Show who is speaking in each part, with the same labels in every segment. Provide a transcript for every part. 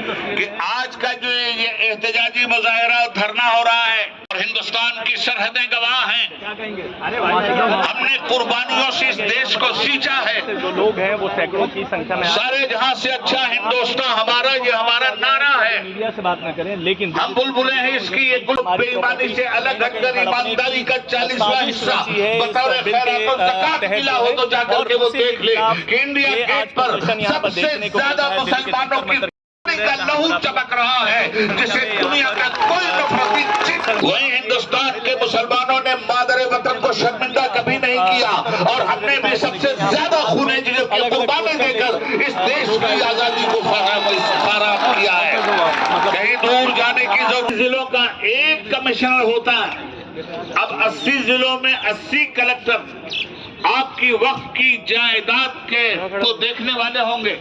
Speaker 1: कि आज का जो ये एहतजाजी मुजाहरा धरना हो रहा है और हिंदुस्तान की सरहदें गवाह हैं, हमने कुर्बानियों से इस देश को सींचा है।
Speaker 2: जो लोग हैं वो सैकड़ों की संख्या में
Speaker 1: सारे जहां से अच्छा हिंदुस्तान हमारा, ये हमारा नारा है।
Speaker 2: मीडिया से बात न करें, लेकिन
Speaker 1: हम बुलबुलें हैं इसकी, ये बेईमानी से अलग हटकर ईमानदारी का 40वां हिस्सा बतौर खैरात ज़कात मिला हो तो जाकर के वो देख ले कि इंडिया गेट पर सबसे ज्यादा मुसलमानों की का लहू चमक रहा है, जिसे दुनिया का कोई नफरती। वही हिंदुस्तान के मुसलमानों ने मादरे वतन को शर्मिंदा कभी नहीं किया और हमने भी सबसे ज्यादा खूने जिगर की कुर्बानी देकर इस देश की आजादी को फराहम किया है। कहीं दूर जाने की जरूरत। जिलों का एक कमिश्नर होता है, अब 80 जिलों में 80 कलेक्टर आपकी वक्त की जायदाद के को देखने वाले होंगे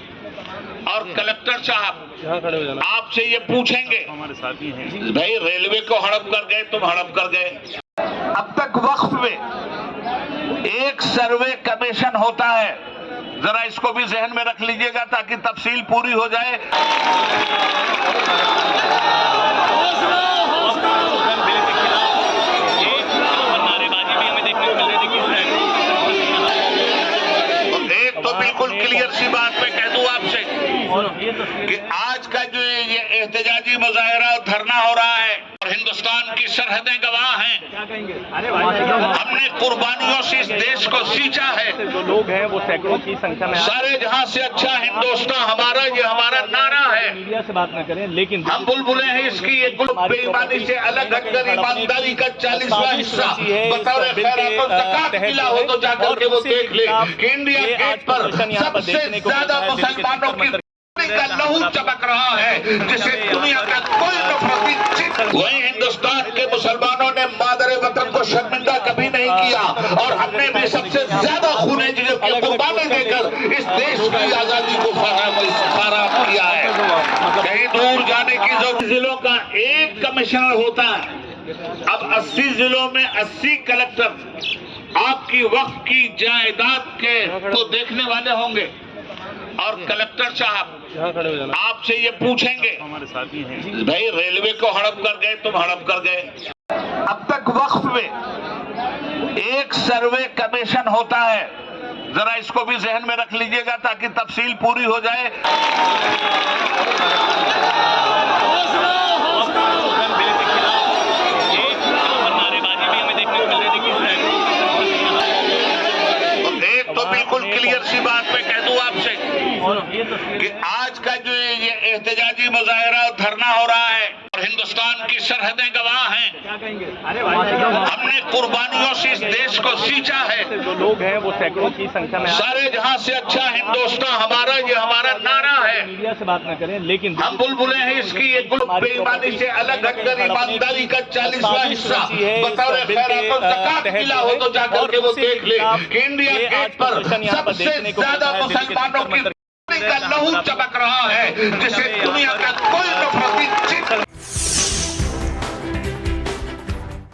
Speaker 1: और कलेक्टर साहब आपसे ये पूछेंगे,
Speaker 2: हमारे साथी हैं
Speaker 1: भाई रेलवे को हड़प कर गए, तुम हड़प कर गए। अब तक वक्फ में एक सर्वे कमीशन होता है, जरा इसको भी जहन में रख लीजिएगा ताकि तफसील पूरी हो जाए। एक तो बिल्कुल क्लियर सी बात मैं कह दूं आपसे कि आज का जो ये एहतजाजी मुजाहरा धरना हो रहा है और हिंदुस्तान की सरहदें गवाह हैं, हमने कुर्बानियों से इस देश को सींचा है।
Speaker 2: जो लोग हैं वो सैकड़ों की संख्या में
Speaker 1: सारे जहां से अच्छा हिंदुस्तान हमारा, ये हमारा नारा है।
Speaker 2: मीडिया से बात न करें, लेकिन
Speaker 1: हम बुलबुलें हैं इसकी, ये बेईमानी से अलग हटकर ईमानदारी का 40वां हिस्सा बतौर खैरात ज़कात मिला हो तो जाकर के वो देख ले कि इंडिया गेट पर सबसे ज्यादा मुसलमानों की का लहू चमक रहा है, जिसे दुनिया का कोई नफरती। वही हिंदुस्तान के मुसलमानों ने मादरे वतन को शर्मिंदा कभी नहीं किया और हमने भी सबसे ज्यादा खूने जिगर की कुर्बानी देकर इस देश की आजादी को फराहम किया है। कहीं दूर जाने की जरूरत। जिलों का एक कमिश्नर होता है, अब 80 जिलों में 80 कलेक्टर आपकी वक्त की जायदाद के को देखने वाले होंगे और कलेक्टर साहब आपसे ये पूछेंगे,
Speaker 2: हमारे साथी हैं
Speaker 1: भाई रेलवे को हड़प कर गए, तुम हड़प कर गए। अब तक वक्फ में एक सर्वे कमीशन होता है, जरा इसको भी जहन में रख लीजिएगा ताकि तफसील पूरी हो जाए। एक तो बिल्कुल क्लियर सी बात मैं कह दूं आपसे कि आज का जो ये एहतजाजी मुजाहरा धरना हो रहा है और हिंदुस्तान की सरहदें गवाह हैं, हमने कुर्बानियों से इस देश को सींचा है।
Speaker 2: जो लोग हैं वो सैकड़ों की संख्या में
Speaker 1: सारे जहां से अच्छा हिंदुस्तान हमारा, ये हमारा नारा है।
Speaker 2: मीडिया से बात न करें, लेकिन
Speaker 1: हम बुलबुलें हैं इसकी, ये बेईमानी से अलग हटकर ईमानदारी का 40वां हिस्सा बतौर खैरात ज़कात मिला हो तो जाकर के वो देख ले कि इंडिया गेट पर सबसे ज्यादा मुसलमानों की का लहू चमक रहा है, जिसे दुनिया का कोई नफरती।